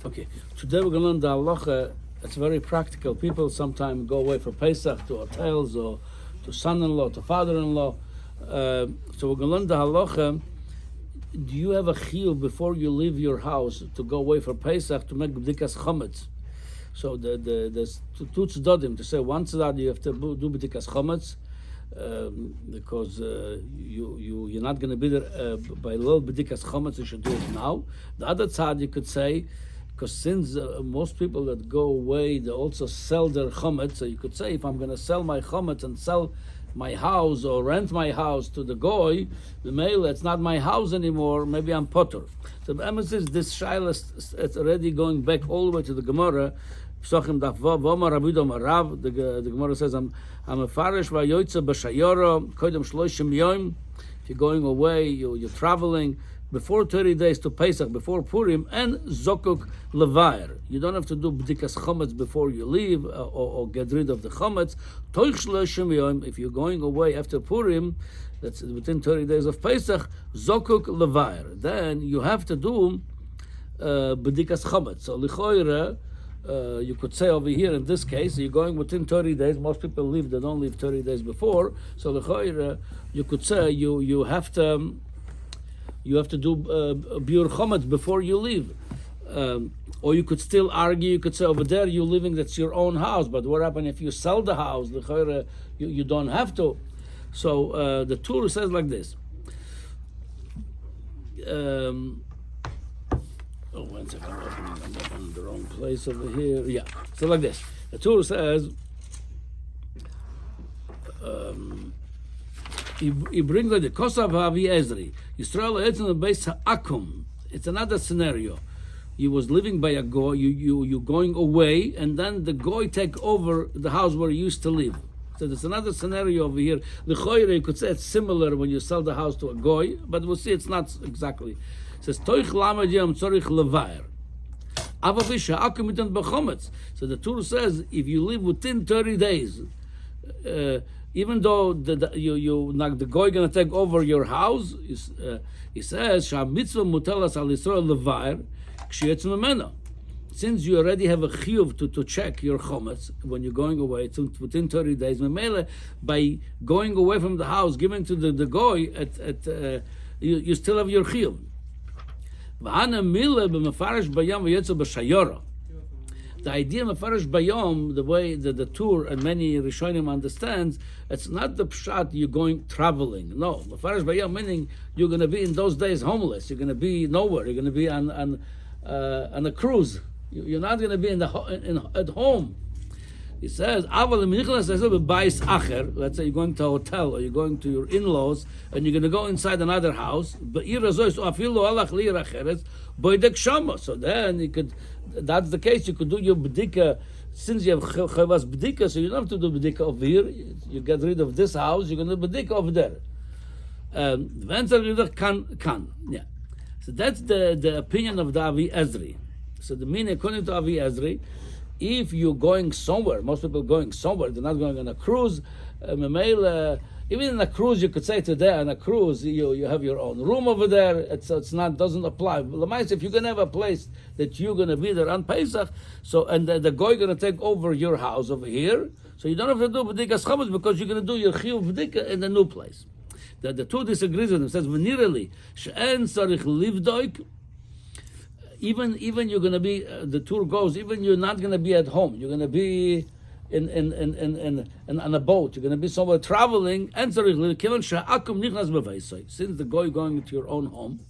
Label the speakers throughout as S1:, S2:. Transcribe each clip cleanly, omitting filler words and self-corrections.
S1: Okay, today we're going to learn the halacha. It's very practical. People sometimes go away for Pesach to hotels or to son-in-law, to father-in-law. So we're going to learn the halacha. Do you have a chiyuv before you leave your house to go away for Pesach to make bedikas chametz? So there's two tzedadim to say. One tzedad you have to do bedikas chametz because you're not going to be there by little bedikas chametz. You should do it now. The other tzad you could say, because since most people that go away they also sell their chametz, so you could say if I'm going to sell my chametz and sell my house or rent my house to the goy, the male, it's not my house anymore, maybe I'm potter. So the emphasis, this shaila, it's already going back all the way to the Gemara. Pesachim daf vav, v'omar Rabbi Yudom Rav, the Gemara says, I'm a farish v'yoytze b'shayoro, koydem shloshim yom. If you're going away, you're traveling, before 30 days to Pesach, before Purim, and Zokuk Levair. You don't have to do bedikas chametz before you leave or get rid of the chametz. Toich shloshim yom, if you're going away after Purim, that's within 30 days of Pesach, Zokuk Levair. Then you have to do bedikas chametz. So lichoira, you could say over here in this case, you're going within 30 days. Most people leave, they don't leave 30 days before. So lichoira, you could say you have to do biur chametz before you leave. Or you could still argue, you could say over there you're living, that's your own house, but what happens if you sell the house? You don't have to. So the Torah says like this. One second, I'm opening the wrong place over here. Yeah, so like this. The Torah says, he brings like the Kosav Havi Ezri. Yisrael Etzim the base Ha'akum. It's another scenario. You was living by a goy, you going away, and then the goy take over the house where you used to live. So there's another scenario over here. The choyre, you could say it's similar when you sell the house to a goy, but we'll see it's not exactly. It says Toich Lamed Yom Tzorich Levair. Avavish Ha'akum Mitan B'chometz. So the Torah says if you live within 30 days, even though the goy gonna take over your house, he says mitzvah mutelas al Yisrael levair k'shiyetz memena. Since you already have a chiyuv to check your chametz when you're going away, it's within 30 days. Memela, by going away from the house, giving to the goy, you still have your chiyuv. V'hana mila b'mefarish bayam v'yetzel b'shayora. The idea of Mefarish Bayom, the way that the Tur and many Rishonim understands, it's not the pshat you're going traveling. No, Mefarish Bayom meaning you're going to be in those days homeless. You're going to be nowhere. You're going to be on a cruise. You're not going to be at home. He says, let's say you're going to a hotel or you're going to your in-laws and you're going to go inside another house. So then you could, that's the case, you could do your bedika, since you have chavas bedika, so you don't have to do bedika over here. You get rid of this house, you're going to do bedika over there. Yeah. So that's the opinion of the Avi Ezri. So the meaning according to Avi Ezri, if you're going somewhere, most people going somewhere, they're not going on a cruise. Even in a cruise, you could say today on a cruise, you have your own room over there. It's not, doesn't apply. But if you're going to have a place that you're going to be there on Pesach, so and the goy going to take over your house over here, so you don't have to do bedikas chametz because you're going to do your chiyuv bedika in the new place. The two disagrees with him. Says v'nireli she'en tzarich livdoik. Even you're going to be, the tour goes, even you're not going to be at home. You're going to be in on a boat. You're going to be somewhere traveling. Since the goy going to your own home,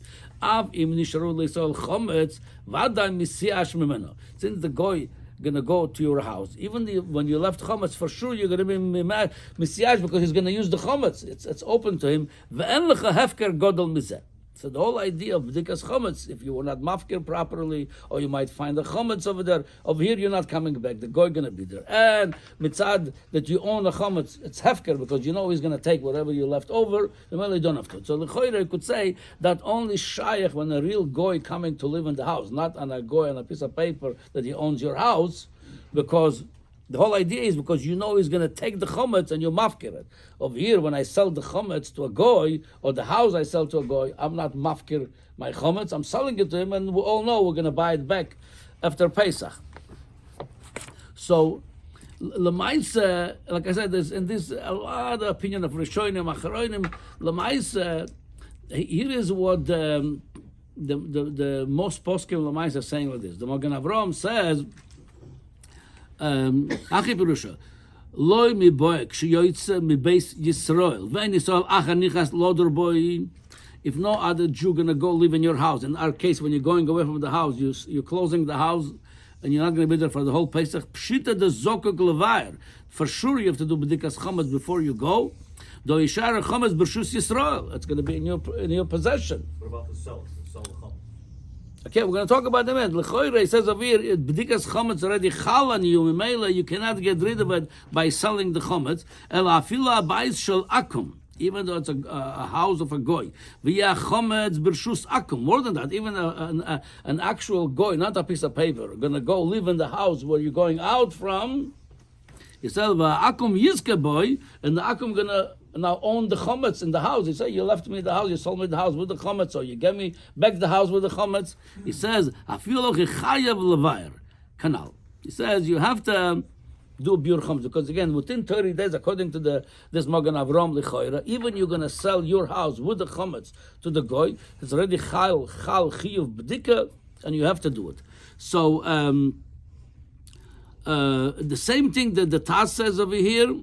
S1: since the goy going to go to your house, even when you left chametz, for sure you're going to be misiyash because he's going to use the chametz. It's open to him. So the whole idea of bedikas chametz, if you were not mafkir properly, or you might find the chametz over there. Over here, you're not coming back. The goy gonna be there, and mitzad that you own the chametz, it's hefker because you know he's gonna take whatever you left over. You really don't have to. So the choyre could say that only shayach when a real goy coming to live in the house, not on a goy on a piece of paper that he owns your house, because The whole idea is because you know he's going to take the chametz and you mafkir it. Over here, when I sell the chametz to a goy, or the house I sell to a goy, I'm not mafkir my chametz, I'm selling it to him, and we all know we're going to buy it back after Pesach. So, Lemaisa, like I said, there's a lot of opinion of Rishonim, Acharonim. Lemaisa, here is what the most poskim Lemaisa are saying like this. The Magen Avraham says, Achi Perusha, Loi mi boek sheyoytze mi beis Yisrael. Vein Yisrael achar nichas loder boi. If no other Jew gonna go live in your house. In our case, when you're going away from the house, you're closing the house, and you're not gonna be there for the whole Pesach. Pshita de zokek levayer. For sure, you have to do bedikas chametz before you go. Do yishar chametz b'rshus Yisrael. It's gonna be in your possession.
S2: What about the sell the chametz?
S1: Okay, we're going to talk about the man. L'choire, it says over here, bedikas chametz already chal on you. Memela, you cannot get rid of it by selling the chametz. El afila abayis shel akum, even though it's a house of a goy. V'ya chametz b'rshus akum. More than that, even an actual goy, not a piece of paper, going to go live in the house where you're going out from. He said, "Akum yizke boy," and the akum going to now own the chametz in the house. He said, you left me the house, you sold me the house with the chametz, so you gave me back the house with the chametz. He says, "Afilo chayav levayer kanal." He says you have to do biur chametz, because again, within 30 days, according to this Magen Avraham lichoira, even you're going to sell your house with the chametz to the goy, it's already chal chiyuv b'dika, and you have to do it. So the same thing that the Taz says over here.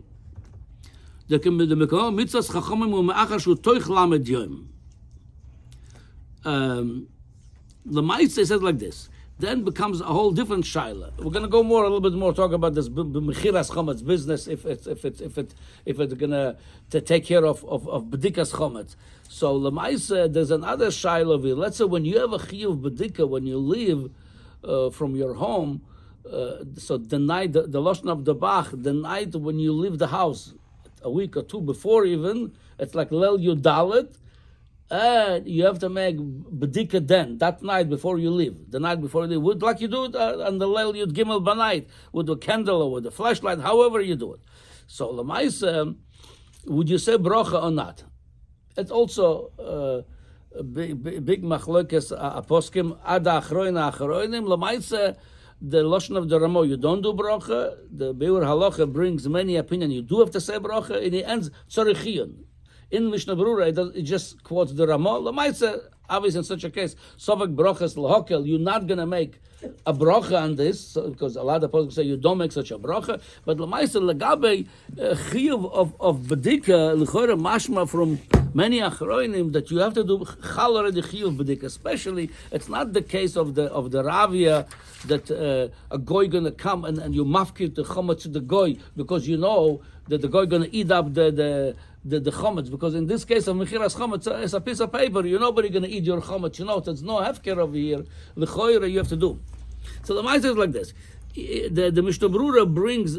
S1: The mitzvahs chachamim u'me'achar shu toich lamed yom. The Ma'aseh says like this. Then becomes a whole different shaila. We're going to go a little bit more, talk about this mechiras chametz business, if it's going to take care of bedikas chametz. So the Ma'aseh, there's another shaila over here. Let's say when you have a chiyuv bedika, when you leave from your home, so the night, the lashon of the bach, the night when you leave the house, a week or two before even, it's like Lel Yudalet, and you have to make bedika then, that night before you leave, the night before you leave, like you do it on the Lel Yud Gimel Banait, with a candle or with a flashlight, however you do it. So Lamaisa, would you say bracha or not? It's also a big machlokes aposkim ad achroinim Lamaisa. The lashon of the Ramo, you don't do bracha. The Beur Halacha brings many opinions. You do have to say bracha, and it ends tzorichiyun. In Mishnah Berurah, it just quotes the Ramo. Lamaisa, obviously in such a case, sovak brachas lahokel. You're not going to make a bracha on this, because a lot of people say you don't make such a bracha. But lamaisa legabe chiyuv of bedika l'chora mashma from many achroinim that you have to do chal already chiyuv bedika. Especially, it's not the case of the Ravia that a goy going to come and you mafkir the chametz to the goy because you know that the goy going to eat up the chametz, because in this case of mechiras chametz, it's a piece of paper. You're nobody going to eat your chametz. You know, there's no hefker over here. The choyra you have to do. So the Ma'aseh is like this. The Mishnah Berurah brings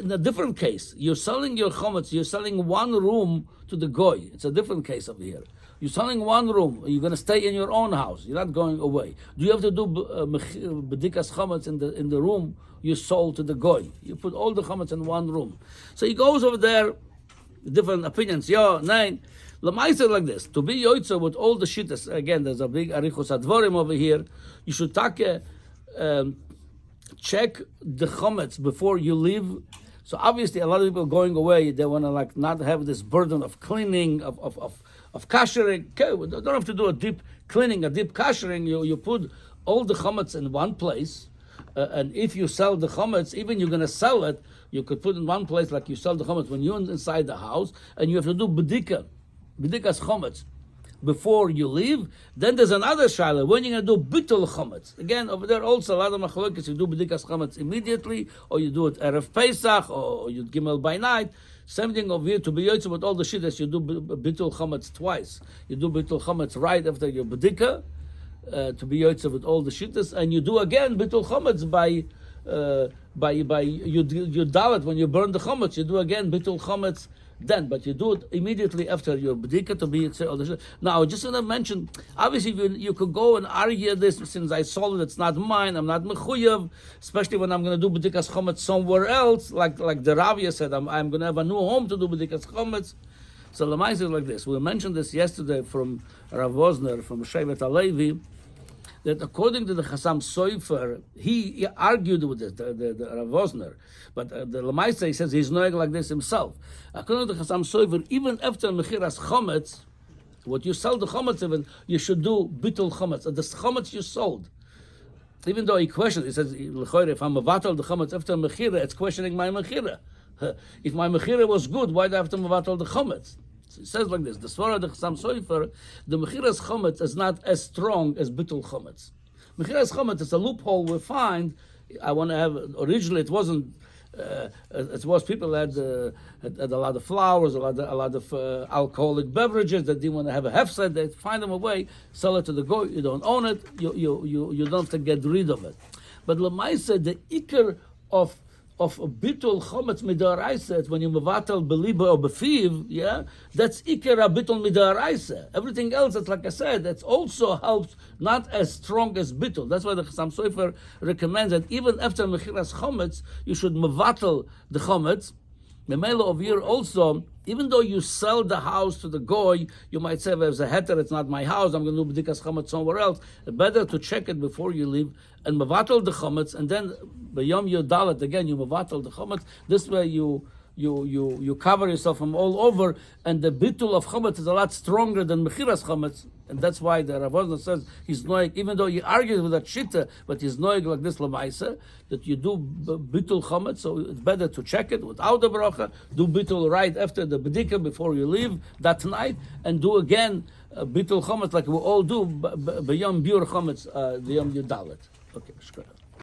S1: in a different case. You're selling your chametz. You're selling one room to the goy. It's a different case over here. You're selling one room. You're going to stay in your own house. You're not going away. Do you have to do bedikas chametz in the room you sold to the goy? You put all the chametz in one room. So he goes over there, different opinions. Yeah, nine. Lamaisa like this. To be yoitza with all the shittas. Again, there's a big arichos advorim over here. You should check the chametz before you leave. So obviously, a lot of people going away, they want to not have this burden of cleaning, of kashering. Okay, we don't have to do a deep cleaning, a deep kashering. You put all the chametz in one place, and if you sell the chametz, even you're going to sell it, you could put in one place like you sell the chametz when you're inside the house, and you have to do bedikas chametz before you leave. Then there's another shaila. When you're going to do bitul chametz, again over there also a lot of machlokes. You do bedikas chametz immediately, or you do it erev Pesach, or you gimel by night. Same thing over here, to be yotzei with all the shittas, you do bitul chametz twice. You do bitul chametz right after your bedika, to be yotzei with all the shittas, and you do again bitul chametz by you dalet when you burn the chametz. You do again bitul chametz then, but you do it immediately after your bedika to be yotzei. Now, just want to mention, obviously you could go and argue this, since I sold it, it's not mine, I'm not mechuyev, especially when I'm going to do bedikas chametz somewhere else, like the Ravia said, I'm going to have a new home to do bedikas chametz. So Lamais is like this. We mentioned this yesterday from Rav Wozner, from Shevet Alevi, that according to the Chassam Sofer, he argued with this, the Rav Wozner. But the Lamais, he says he's knowing like this himself. According to the Chassam Sofer, even after Mechiras Chametz, what you sell the chametz, even you should do bitul chametz. The chametz you sold, even though he questioned, he says, if I'm mevatel the chametz after mechira, it's questioning my mechira. If my mechira was good, why do I have to mevatel the chametz? So he says like this: the svara of the Chassam Sofer, the mechiras chametz is not as strong as bitul chametz. Mechiras chametz is a loophole we find. I want to have originally it wasn't. It was people had a lot of flowers, a lot of alcoholic beverages that didn't want to have a hefsed. They find them a way, sell it to the goy. You don't own it. You don't have to get rid of it. But Lamaisa, the ikar of bitul chometz midaraisa, when you mevatel beliba or befiv, yeah, that's ikar bitul midaraisa. Everything else, it's like I said, that also helps, not as strong as bitul. That's why the Chassam Sofer recommends that even after mechiras chometz, you should mevatel the chometz. Memela over here also, even though you sell the house to the goy, you might say, there's a heter, it's not my house, I'm going to do bedikas chametz somewhere else. Better to check it before you leave and mevatel the chametz, and then b'yom yodalet again you mevatel the chametz. This way you cover yourself from all over, and the bitul of chametz is a lot stronger than mechiras chametz, and that's why the Rav Wozner says he's noig, even though he argues with that shita, but he's noig like this lamaisa, that you do bitul chametz, so it's better to check it without the bracha, do bitul right after the bedika before you leave that night, and do again bitul chametz like we all do b'yom biur chametz the yom yudalet. Okay,